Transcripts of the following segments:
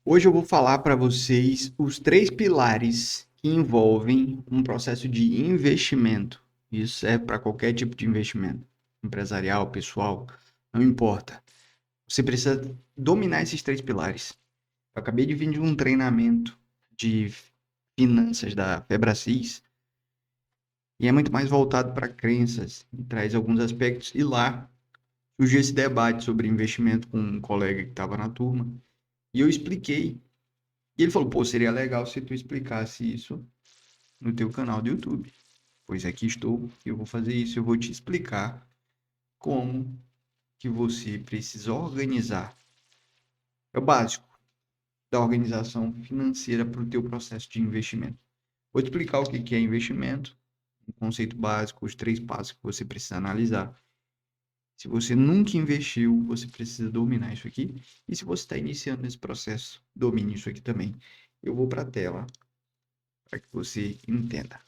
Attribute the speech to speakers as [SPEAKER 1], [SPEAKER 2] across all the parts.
[SPEAKER 1] Hoje eu vou falar para vocês os três pilares que envolvem um processo de investimento. Isso é para qualquer tipo de investimento, empresarial, pessoal, não importa. Você precisa dominar esses três pilares. Eu acabei de vir de um treinamento de finanças da Febracis e é muito mais voltado para crenças e traz alguns aspectos. E lá surgiu esse debate sobre investimento com um colega que estava na turma e eu expliquei. E ele falou, pô, seria legal se tu explicasse isso no teu canal do YouTube. Pois aqui estou, eu vou fazer isso, eu vou te explicar como que você precisa organizar. É o básico da organização financeira para o teu processo de investimento. Vou te explicar o que é investimento, um conceito básico, os três passos que você precisa analisar. Se você nunca investiu, você precisa dominar isso aqui. E se você está iniciando esse processo, domine isso aqui também. Eu vou para a tela para que você entenda.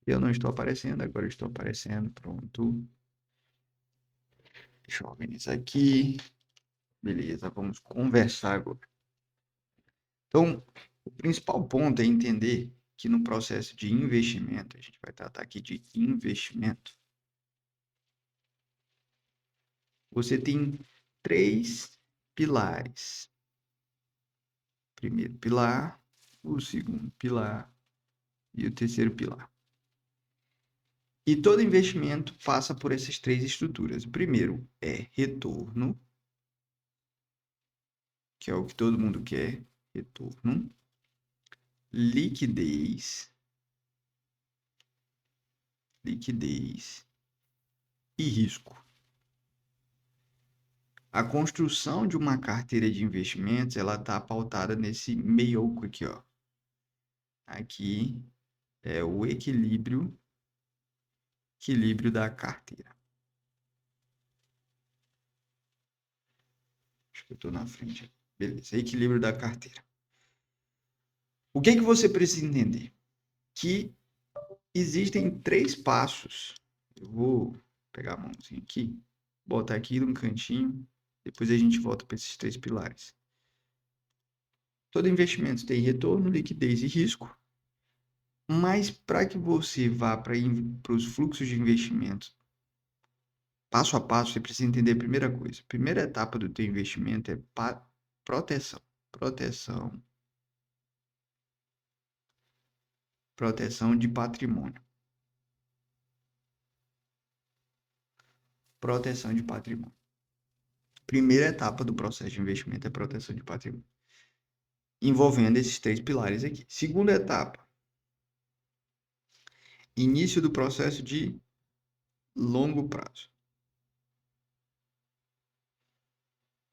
[SPEAKER 1] Eu não estou aparecendo, agora eu estou aparecendo. Pronto. Deixa eu organizar aqui. Beleza, vamos conversar agora. Então, o principal ponto é entender que no processo de investimento, a gente vai tratar aqui de investimento, você tem três pilares. O primeiro pilar, o segundo pilar e o terceiro pilar. E todo investimento passa por essas três estruturas. O primeiro é retorno, que é o que todo mundo quer, retorno. Liquidez, liquidez e risco. A construção de uma carteira de investimentos, ela está pautada nesse meioco aqui, ó. Aqui é o equilíbrio da carteira. Acho que eu estou na frente. Beleza, equilíbrio da carteira. O que é que você precisa entender? Que existem três passos. Eu vou pegar a mãozinha aqui, botar aqui no cantinho, depois a gente volta para esses três pilares. Todo investimento tem retorno, liquidez e risco, mas para que você vá para os fluxos de investimento passo a passo, você precisa entender a primeira coisa. A primeira etapa do teu investimento é proteção. Proteção. Proteção de patrimônio. Proteção de patrimônio. Primeira etapa do processo de investimento é proteção de patrimônio, envolvendo esses três pilares aqui. Segunda etapa, início do processo de longo prazo.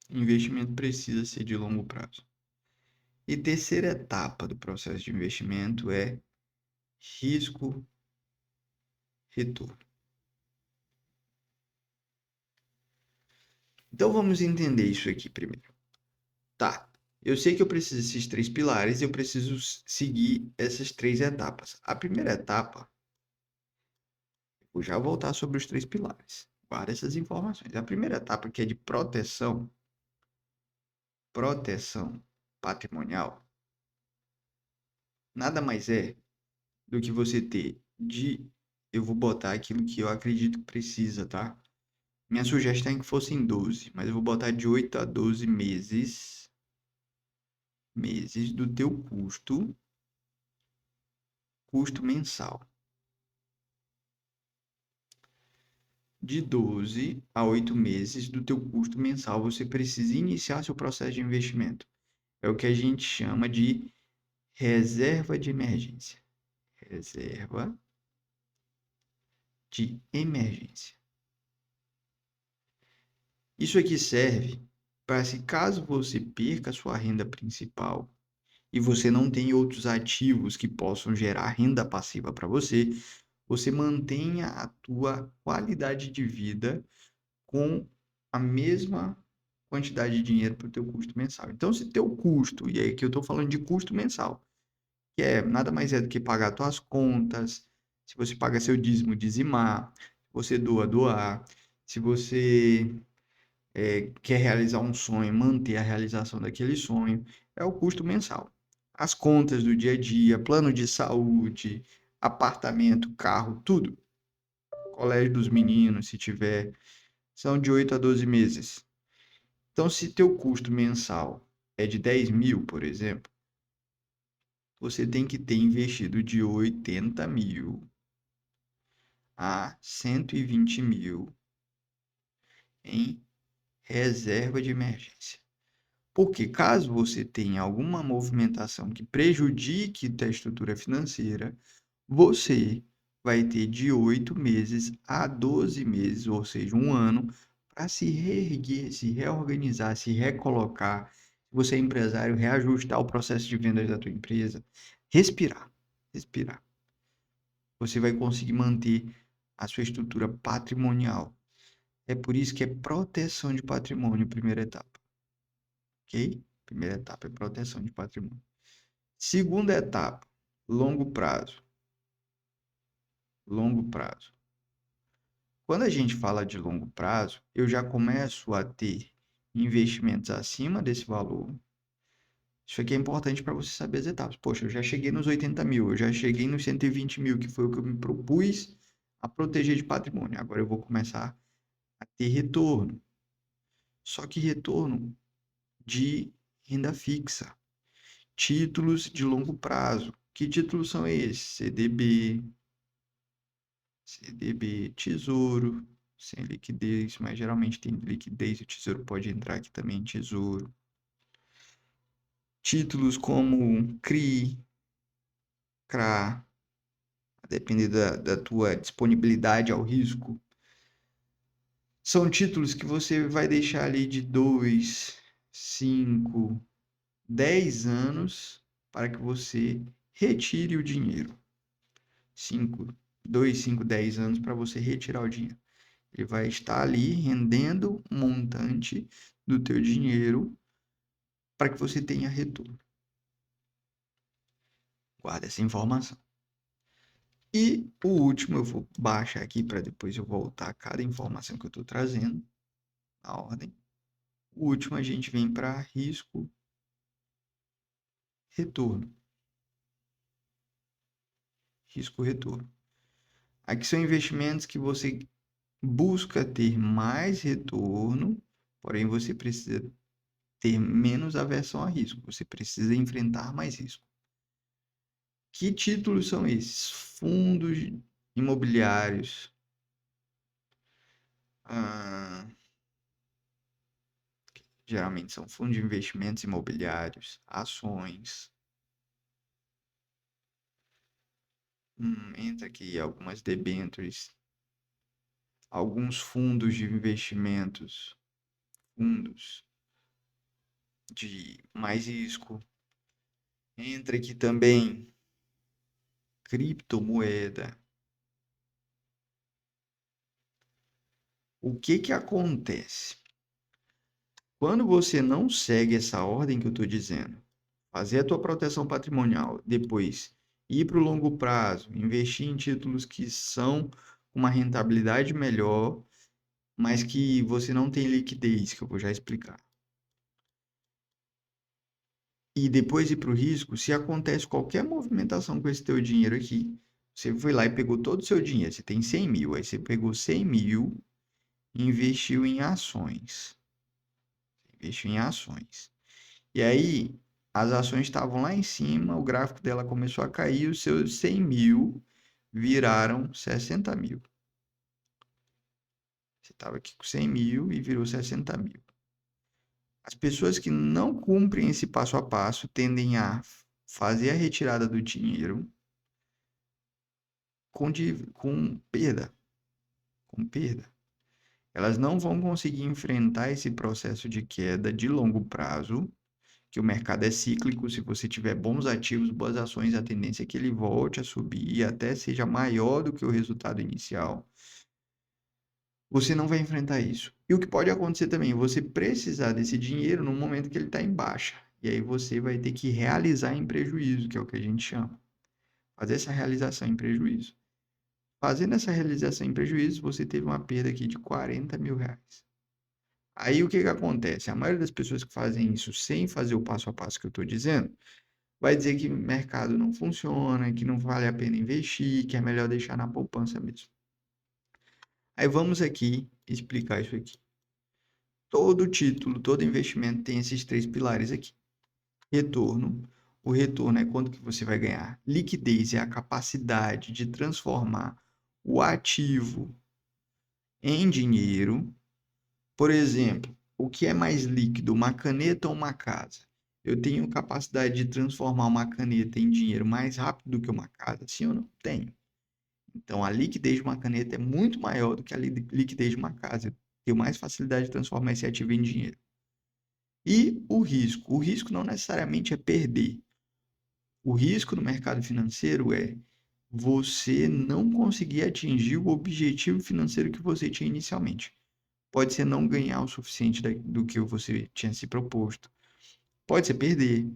[SPEAKER 1] Investimento precisa ser de longo prazo. E terceira etapa do processo de investimento é risco, retorno. Então vamos entender isso aqui primeiro. Tá, eu sei que eu preciso desses três pilares e eu preciso seguir essas três etapas. A primeira etapa, vou já voltar sobre os três pilares. Guarda essas informações. A primeira etapa, que é de proteção patrimonial, nada mais é do que você ter eu vou botar aquilo que eu acredito que precisa, tá? Minha sugestão é que fossem 12, mas eu vou botar de 8 a 12 meses do teu custo mensal. De 12 a 8 meses do teu custo mensal, você precisa iniciar seu processo de investimento. É o que a gente chama de reserva de emergência. Reserva de emergência. Isso aqui serve para se caso você perca a sua renda principal e você não tem outros ativos que possam gerar renda passiva para você, você mantenha a tua qualidade de vida com a mesma quantidade de dinheiro para o teu custo mensal. Então, se teu custo, e aí que eu estou falando de custo mensal, que é nada mais é do que pagar tuas contas, se você paga seu dízimo, dizimar, se você doar, se você quer realizar um sonho, manter a realização daquele sonho, é o custo mensal. As contas do dia a dia, plano de saúde, apartamento, carro, tudo. Colégio dos meninos, se tiver, são de 8 a 12 meses. Então, se teu custo mensal é de 10 mil, por exemplo, você tem que ter investido de 80 mil a 120 mil em reserva de emergência. Porque caso você tenha alguma movimentação que prejudique a estrutura financeira, você vai ter de 8 meses a 12 meses, ou seja, um ano, para se reerguer, se reorganizar, se recolocar. Se você é empresário, reajustar o processo de vendas da tua empresa, respirar, respirar. Você vai conseguir manter a sua estrutura patrimonial. É por isso que é proteção de patrimônio, primeira etapa, ok? Primeira etapa é proteção de patrimônio. Segunda etapa, longo prazo. Longo prazo. Quando a gente fala de longo prazo, eu já começo a ter investimentos acima desse valor. Isso aqui é importante para você saber as etapas. Poxa, eu já cheguei nos 80 mil, eu já cheguei nos 120 mil, que foi o que eu me propus a proteger de patrimônio. Agora eu vou começar a ter retorno. Só que retorno de renda fixa. Títulos de longo prazo. Que títulos são esses? CDB, Tesouro, sem liquidez, mas geralmente tem liquidez e o Tesouro pode entrar aqui também, Tesouro. Títulos como CRI, CRA, a depender da tua disponibilidade ao risco. São títulos que você vai deixar ali de 2, 5, 10 anos para que você retire o dinheiro. 2, 5, 10 anos para você retirar o dinheiro. Ele vai estar ali rendendo um montante do teu dinheiro para que você tenha retorno. Guarda essa informação. E o último eu vou baixar aqui para depois eu voltar a cada informação que eu estou trazendo na ordem. O último a gente vem para risco retorno. Risco retorno. Aqui são investimentos que você busca ter mais retorno, porém você precisa ter menos aversão a risco. Você precisa enfrentar mais risco. Que títulos são esses? Fundos imobiliários. Ah, geralmente são fundos de investimentos imobiliários, ações. Entra aqui algumas debêntures, alguns fundos de investimentos, fundos de mais risco. Entra aqui também criptomoeda. O que que acontece? Quando você não segue essa ordem que eu estou dizendo, fazer a tua proteção patrimonial, depois ir para o longo prazo, investir em títulos que são uma rentabilidade melhor, mas que você não tem liquidez, que eu vou já explicar. E depois ir para o risco, se acontece qualquer movimentação com esse teu dinheiro aqui, você foi lá e pegou todo o seu dinheiro, você tem 100 mil, aí você pegou 100 mil e investiu em ações. Investiu em ações. E aí, as ações estavam lá em cima, o gráfico dela começou a cair, os seus 100 mil viraram 60 mil. Você estava aqui com 100 mil e virou 60 mil. As pessoas que não cumprem esse passo a passo tendem a fazer a retirada do dinheiro com perda. Com perda. Elas não vão conseguir enfrentar esse processo de queda de longo prazo, que o mercado é cíclico. Se você tiver bons ativos, boas ações, a tendência é que ele volte a subir e até seja maior do que o resultado inicial. Você não vai enfrentar isso. E o que pode acontecer também, você precisar desse dinheiro no momento que ele está em baixa. E aí você vai ter que realizar em prejuízo, que é o que a gente chama. Fazer essa realização em prejuízo. Fazendo essa realização em prejuízo, você teve uma perda aqui de 40 mil reais. Aí o que que acontece? A maioria das pessoas que fazem isso sem fazer o passo a passo que eu estou dizendo, vai dizer que o mercado não funciona, que não vale a pena investir, que é melhor deixar na poupança mesmo. Aí vamos aqui explicar isso aqui. Todo título, todo investimento tem esses três pilares aqui. Retorno. O retorno é quanto que você vai ganhar. Liquidez é a capacidade de transformar o ativo em dinheiro. Por exemplo, o que é mais líquido, uma caneta ou uma casa? Eu tenho capacidade de transformar uma caneta em dinheiro mais rápido do que uma casa? Sim ou não? Tenho. Então, a liquidez de uma caneta é muito maior do que a liquidez de uma casa. Eu tenho mais facilidade de transformar esse ativo em dinheiro. E o risco? O risco não necessariamente é perder. O risco no mercado financeiro é você não conseguir atingir o objetivo financeiro que você tinha inicialmente. Pode ser não ganhar o suficiente do que você tinha se proposto. Pode ser perder.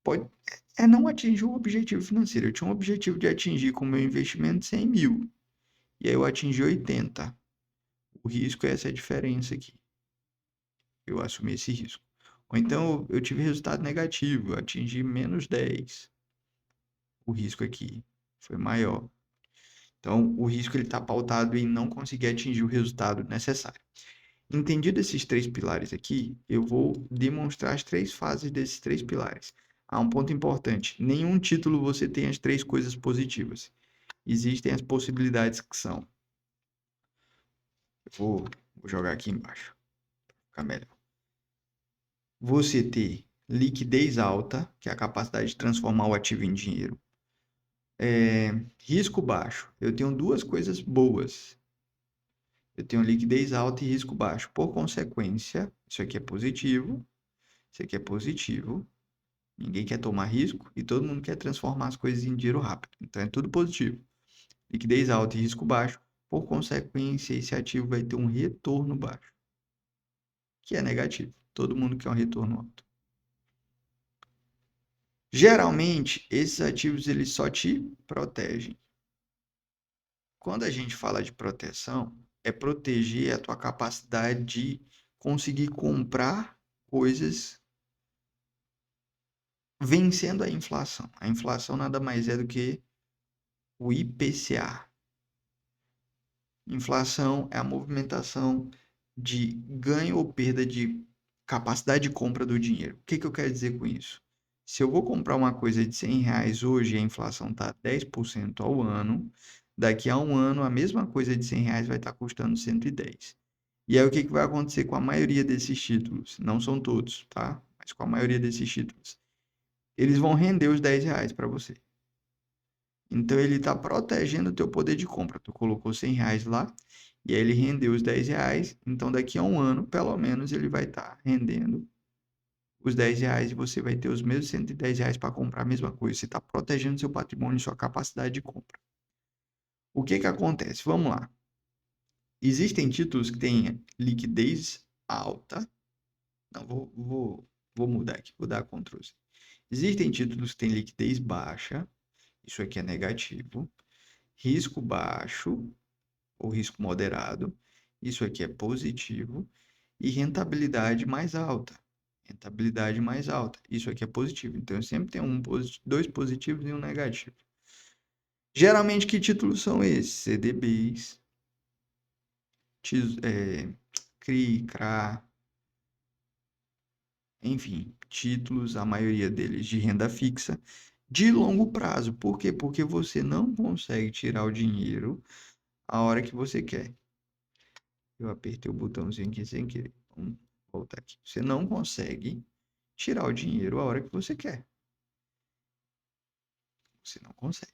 [SPEAKER 1] Pode é não atingir o objetivo financeiro. Eu tinha um objetivo de atingir com o meu investimento 100 mil. E aí eu atingi 80. O risco é essa diferença aqui. Eu assumi esse risco. Ou então eu tive resultado negativo. Eu atingi menos 10. O risco aqui foi maior. Então, o risco ele está pautado em não conseguir atingir o resultado necessário. Entendido esses três pilares aqui, eu vou demonstrar as três fases desses três pilares. Há um ponto importante: nenhum título você tem as três coisas positivas. Existem as possibilidades que são. Vou jogar aqui embaixo, para ficar melhor. Você ter liquidez alta, que é a capacidade de transformar o ativo em dinheiro. Risco baixo. Eu tenho duas coisas boas. Eu tenho liquidez alta e risco baixo. Por consequência, isso aqui é positivo, isso aqui é positivo. Ninguém quer tomar risco e todo mundo quer transformar as coisas em dinheiro rápido. Então é tudo positivo. Liquidez alta e risco baixo. Por consequência, esse ativo vai ter um retorno baixo, que é negativo. Todo mundo quer um retorno alto. Geralmente, esses ativos eles só te protegem. Quando a gente fala de proteção, é proteger a tua capacidade de conseguir comprar coisas vencendo a inflação. A inflação nada mais é do que o IPCA. Inflação é a movimentação de ganho ou perda de capacidade de compra do dinheiro. O que eu quero dizer com isso? Se eu vou comprar uma coisa de R$ 100 hoje e a inflação está 10% ao ano, daqui a um ano a mesma coisa de R$ 100 vai estar custando 110. E aí o que vai acontecer com a maioria desses títulos? Não são todos, tá? Mas com a maioria desses títulos. Eles vão render os R$ 10 para você. Então ele está protegendo o teu poder de compra. Tu colocou R$ 100 lá e aí ele rendeu os R$ 10. Então daqui a um ano, pelo menos, ele vai estar rendendo os R$ 10 e você vai ter os mesmos R$ 110 para comprar a mesma coisa. Você está protegendo seu patrimônio e sua capacidade de compra. O que que acontece? Vamos lá. Existem títulos que têm liquidez alta. Não, vou mudar aqui. Vou dar Ctrl C. Existem títulos que têm liquidez baixa. Isso aqui é negativo. Risco baixo ou risco moderado. Isso aqui é positivo. E rentabilidade mais alta. Rentabilidade mais alta. Isso aqui é positivo. Então, eu sempre tenho dois positivos e um negativo. Geralmente, que títulos são esses? CDBs, CRI, CRA, enfim, títulos, a maioria deles de renda fixa, de longo prazo. Por quê? Porque você não consegue tirar o dinheiro a hora que você quer. Eu apertei o botãozinho aqui sem querer. Vamos voltar aqui. Você não consegue tirar o dinheiro a hora que você quer. Você não consegue.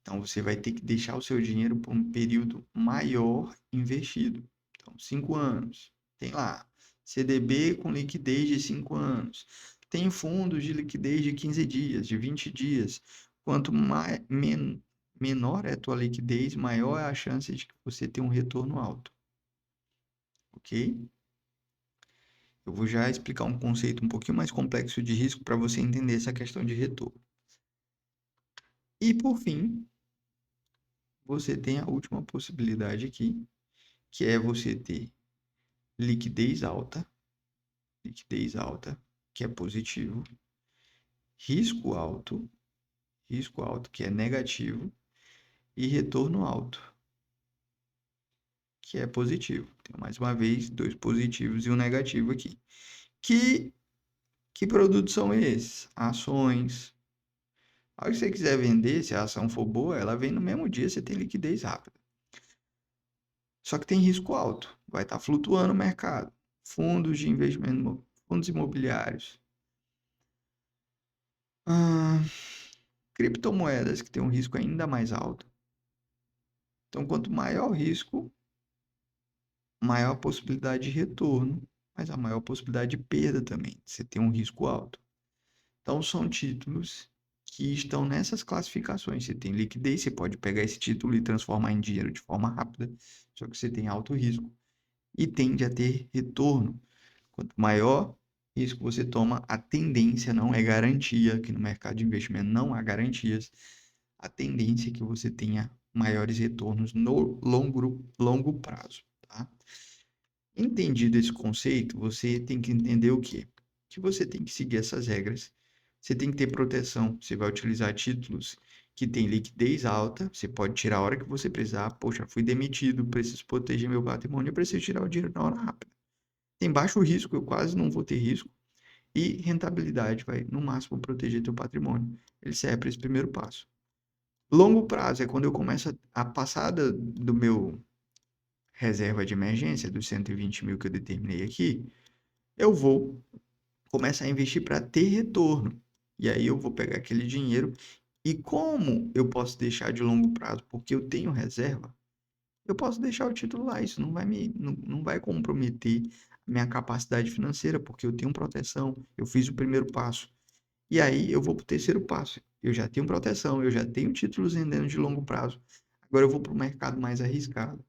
[SPEAKER 1] Então, você vai ter que deixar o seu dinheiro por um período maior investido. Então, 5 anos. Tem lá, CDB com liquidez de 5 anos. Tem fundos de liquidez de 15 dias, de 20 dias. Quanto menor é a tua liquidez, maior é a chance de que você tenha um retorno alto. Ok? Eu vou já explicar um conceito um pouquinho mais complexo de risco para você entender essa questão de retorno. E por fim, você tem a última possibilidade aqui, que é você ter liquidez alta, que é positivo, risco alto, que é negativo, e retorno alto, que é positivo. Então, mais uma vez, dois positivos e um negativo aqui. Que produtos são esses? Ações. Ao que você quiser vender, se a ação for boa, ela vem no mesmo dia, você tem liquidez rápida. Só que tem risco alto, vai estar flutuando o mercado. Fundos de investimento, fundos imobiliários. Ah, criptomoedas que tem um risco ainda mais alto. Então, quanto maior o risco, maior a possibilidade de retorno, mas a maior possibilidade de perda também. Você tem um risco alto. Então, são títulos que estão nessas classificações. Você tem liquidez, você pode pegar esse título e transformar em dinheiro de forma rápida, só que você tem alto risco e tende a ter retorno. Quanto maior risco você toma, a tendência não é garantia, que no mercado de investimento não há garantias, a tendência é que você tenha maiores retornos no longo prazo, tá? Entendido esse conceito, você tem que entender o quê? Que você tem que seguir essas regras. Você tem que ter proteção. Você vai utilizar títulos que têm liquidez alta. Você pode tirar a hora que você precisar. Poxa, fui demitido, preciso proteger meu patrimônio, eu preciso tirar o dinheiro na hora rápida. Tem baixo risco, eu quase não vou ter risco. E rentabilidade vai, no máximo, proteger teu patrimônio. Ele serve para esse primeiro passo. Longo prazo é quando eu começo a passada do meu reserva de emergência, dos 120 mil que eu determinei aqui, eu vou começar a investir para ter retorno. E aí eu vou pegar aquele dinheiro. E como eu posso deixar de longo prazo? Porque eu tenho reserva, eu posso deixar o título lá. Isso não vai comprometer a minha capacidade financeira, porque eu tenho proteção, eu fiz o primeiro passo. E aí eu vou para o terceiro passo. Eu já tenho proteção, eu já tenho títulos rendendo de longo prazo. Agora eu vou para o mercado mais arriscado,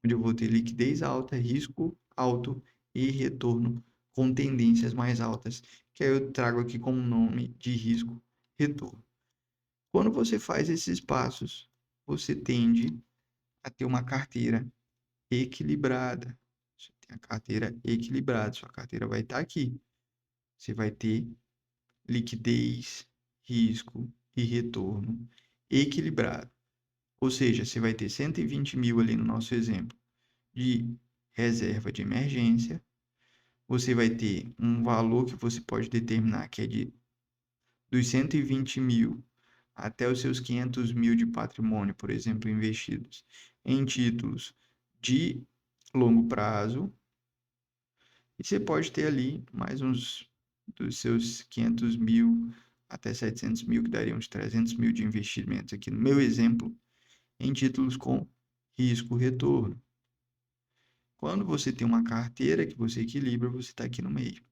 [SPEAKER 1] onde eu vou ter liquidez alta, risco alto e retorno com tendências mais altas, que aí eu trago aqui como nome de risco retorno. Quando você faz esses passos, você tende a ter uma carteira equilibrada. Você tem a carteira equilibrada, sua carteira vai estar aqui. Você vai ter liquidez, risco e retorno equilibrado. Ou seja, você vai ter 120 mil ali no nosso exemplo de reserva de emergência. Você vai ter um valor que você pode determinar que é dos 120 mil até os seus 500 mil de patrimônio, por exemplo, investidos em títulos de longo prazo. E você pode ter ali mais uns dos seus 500 mil até 700 mil, que dariam uns 300 mil de investimentos aqui no meu exemplo, em títulos com risco-retorno. Quando você tem uma carteira que você equilibra, você está aqui no meio.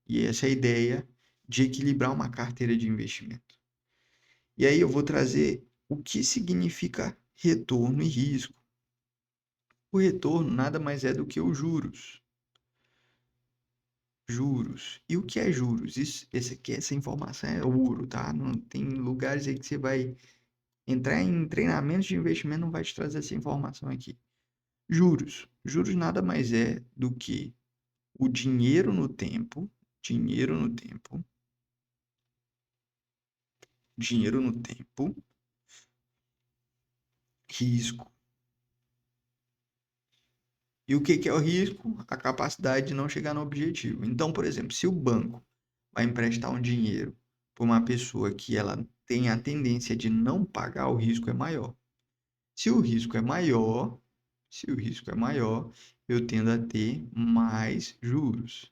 [SPEAKER 1] E essa é a ideia de equilibrar uma carteira de investimento. E aí eu vou trazer o que significa retorno e risco. O retorno nada mais é do que os juros. Juros. E o que é juros? Essa informação é ouro, tá? Não tem lugares aí que você vai entrar em treinamentos de investimento, não vai te trazer essa informação aqui. Juros. Juros nada mais é do que o dinheiro no tempo, dinheiro no tempo, risco. E o que é o risco? A capacidade de não chegar no objetivo. Então, por exemplo, se o banco vai emprestar um dinheiro para uma pessoa que ela tem a tendência de não pagar, o risco é maior. Se o risco é maior, se o risco é maior, eu tendo a ter mais juros.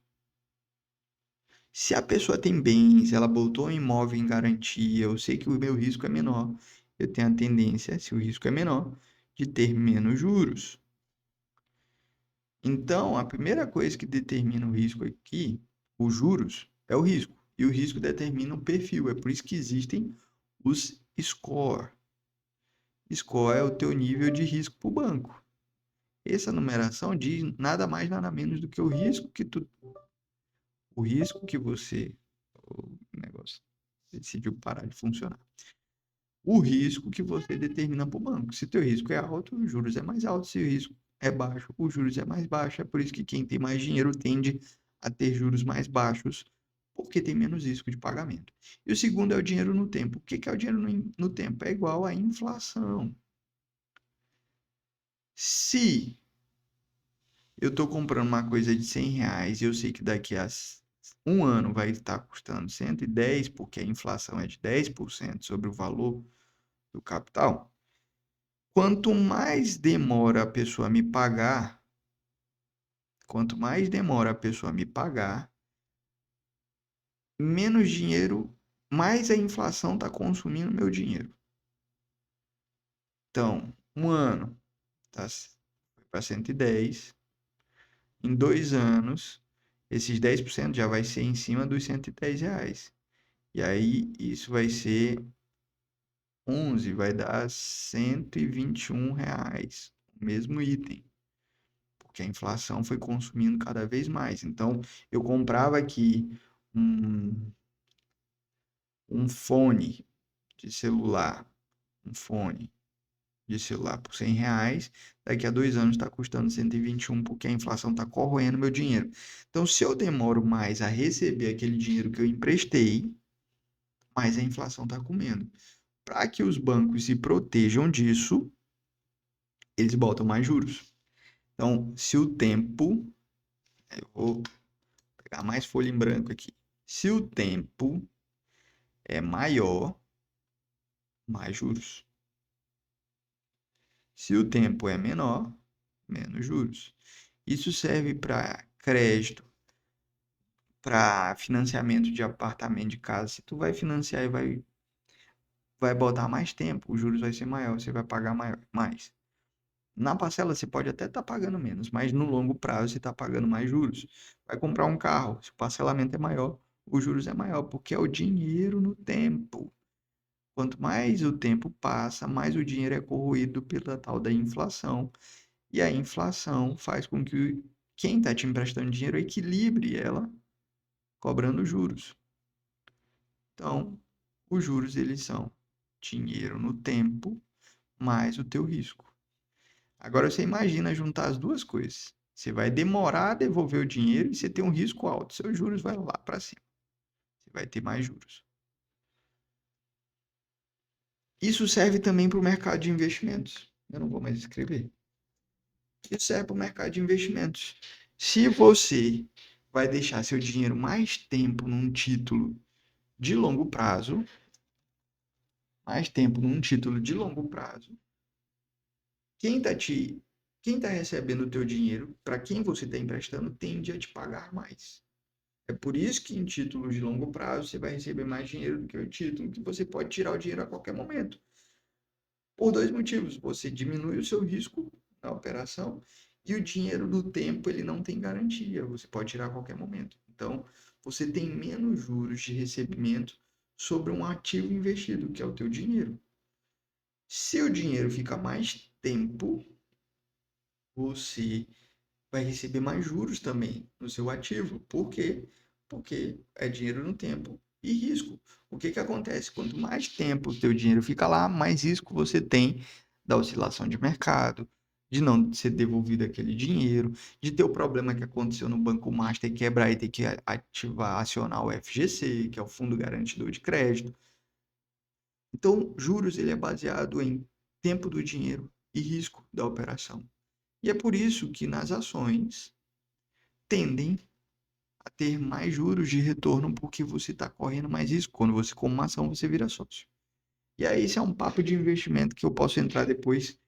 [SPEAKER 1] Se a pessoa tem bens, ela botou um imóvel em garantia, eu sei que o meu risco é menor, eu tenho a tendência, se o risco é menor, de ter menos juros. Então, a primeira coisa que determina o risco aqui, os juros, é o risco. E o risco determina o perfil. É por isso que existem os score. Score é o teu nível de risco para o banco. Essa numeração diz nada mais, nada menos do que o risco que você, o negócio decidiu parar de funcionar. O risco que você determina para o banco. Se teu risco é alto, os juros é mais alto. Se o risco é baixo, os juros é mais baixo. É por isso que quem tem mais dinheiro tende a ter juros mais baixos, porque tem menos risco de pagamento. E o segundo é o dinheiro no tempo. O que que é o dinheiro no tempo? É igual à inflação. Se eu estou comprando uma coisa de R$ 100 e eu sei que daqui a um ano vai estar custando 110, porque a inflação é de 10% sobre o valor do capital, quanto mais demora a pessoa me pagar, quanto mais demora a pessoa me pagar, menos dinheiro, mais a inflação está consumindo meu dinheiro. Então, um ano tá para 110, em 2 anos, esses 10% já vai ser em cima dos R$ 110. E aí, isso vai ser 11, vai dar R$ 121, o mesmo item, porque a inflação foi consumindo cada vez mais. Então, eu comprava aqui um, um fone de celular, um fone de celular por R$ 100, daqui a 2 anos está custando 121 porque a inflação está corroendo meu dinheiro. Então, se eu demoro mais a receber aquele dinheiro que eu emprestei, mais a inflação está comendo. Para que os bancos se protejam disso, eles botam mais juros. Então, se o tempo, eu vou pegar mais folha em branco aqui. Se o tempo é maior, mais juros. Se o tempo é menor, menos juros. Isso serve para crédito, para financiamento de apartamento de casa. Se tu vai financiar e vai botar mais tempo, os juros vai ser maior, você vai pagar mais. Na parcela você pode até estar pagando menos, mas no longo prazo você está pagando mais juros. Vai comprar um carro, se o parcelamento é maior, os juros é maior, porque é o dinheiro no tempo. Quanto mais o tempo passa, mais o dinheiro é corroído pela tal da inflação. E a inflação faz com que quem está te emprestando dinheiro equilibre ela cobrando juros. Então, os juros eles são dinheiro no tempo mais o teu risco. Agora você imagina juntar as duas coisas. Você vai demorar a devolver o dinheiro e você tem um risco alto. Seus juros vai lá para cima. Você vai ter mais juros. Isso serve também para o mercado de investimentos. Eu não vou mais escrever. Isso serve para o mercado de investimentos. Se você vai deixar seu dinheiro mais tempo num título de longo prazo, mais tempo num título de longo prazo, quem está quem tá recebendo o teu dinheiro, para quem você está emprestando, tende a te pagar mais. É por isso que em títulos de longo prazo você vai receber mais dinheiro do que o título, que você pode tirar o dinheiro a qualquer momento. Por dois motivos. Você diminui o seu risco na operação e o dinheiro do tempo ele não tem garantia. Você pode tirar a qualquer momento. Então, você tem menos juros de recebimento sobre um ativo investido, que é o teu dinheiro. Se o dinheiro fica mais tempo, você vai receber mais juros também no seu ativo. Por quê? Porque é dinheiro no tempo e risco. O que que acontece? Quanto mais tempo o teu dinheiro fica lá, mais risco você tem da oscilação de mercado, de não ser devolvido aquele dinheiro, de ter o problema que aconteceu no Banco Master quebrar e ter que ativar, acionar o FGC, que é o Fundo Garantidor de Crédito. Então, juros ele é baseado em tempo do dinheiro e risco da operação. E é por isso que nas ações tendem a ter mais juros de retorno porque você está correndo mais risco. Quando você compra uma ação, você vira sócio. E aí, esse é um papo de investimento que eu posso entrar depois.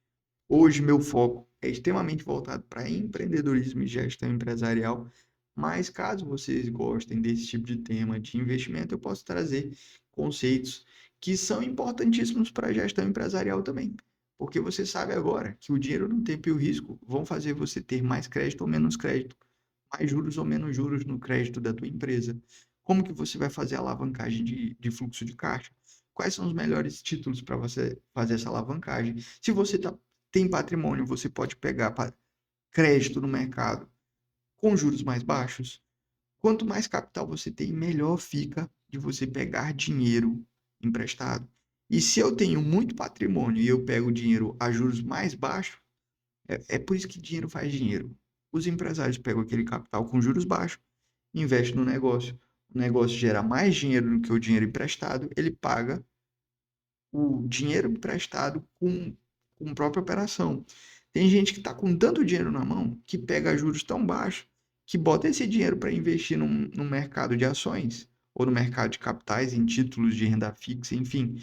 [SPEAKER 1] Hoje, meu foco é extremamente voltado para empreendedorismo e gestão empresarial. Mas caso vocês gostem desse tipo de tema de investimento, eu posso trazer conceitos que são importantíssimos para a gestão empresarial também. Porque você sabe agora que o dinheiro no tempo e o risco vão fazer você ter mais crédito ou menos crédito, mais juros ou menos juros no crédito da tua empresa. Como que você vai fazer a alavancagem de fluxo de caixa? Quais são os melhores títulos para você fazer essa alavancagem? Se você tem patrimônio, você pode pegar crédito no mercado com juros mais baixos. Quanto mais capital você tem, melhor fica de você pegar dinheiro emprestado. E se eu tenho muito patrimônio e eu pego dinheiro a juros mais baixos, É por isso que dinheiro faz dinheiro. Os empresários pegam aquele capital com juros baixos, investem no negócio, o negócio gera mais dinheiro do que o dinheiro emprestado, ele paga o dinheiro emprestado com a própria operação. Tem gente que está com tanto dinheiro na mão que pega juros tão baixos que bota esse dinheiro para investir no mercado de ações ou no mercado de capitais, em títulos de renda fixa, enfim,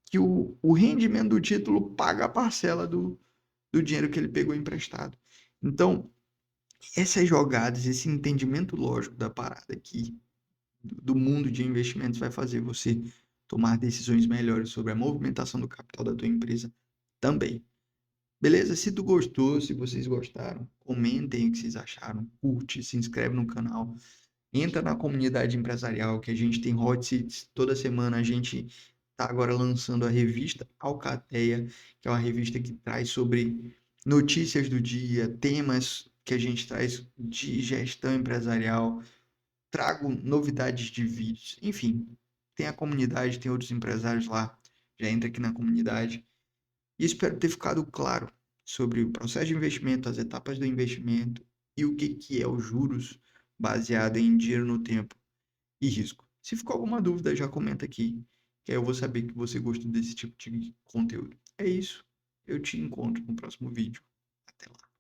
[SPEAKER 1] que o rendimento do título paga a parcela do dinheiro que ele pegou emprestado. Então, essas jogadas, esse entendimento lógico da parada aqui, do mundo de investimentos, vai fazer você tomar decisões melhores sobre a movimentação do capital da tua empresa também. Beleza? Se tu gostou, se vocês gostaram, comentem o que vocês acharam, curte, se inscreve no canal, entra na comunidade empresarial que a gente tem hot seats toda semana. A gente está agora lançando a revista Alcateia, que é uma revista que traz sobre notícias do dia, temas que a gente traz de gestão empresarial, trago novidades de vídeos, enfim, tem a comunidade, tem outros empresários lá, já entra aqui na comunidade. E espero ter ficado claro sobre o processo de investimento, as etapas do investimento e o que é os juros baseado em dinheiro no tempo e risco. Se ficou alguma dúvida, já comenta aqui, que aí eu vou saber que você gostou desse tipo de conteúdo. É isso, eu te encontro no próximo vídeo. Até lá.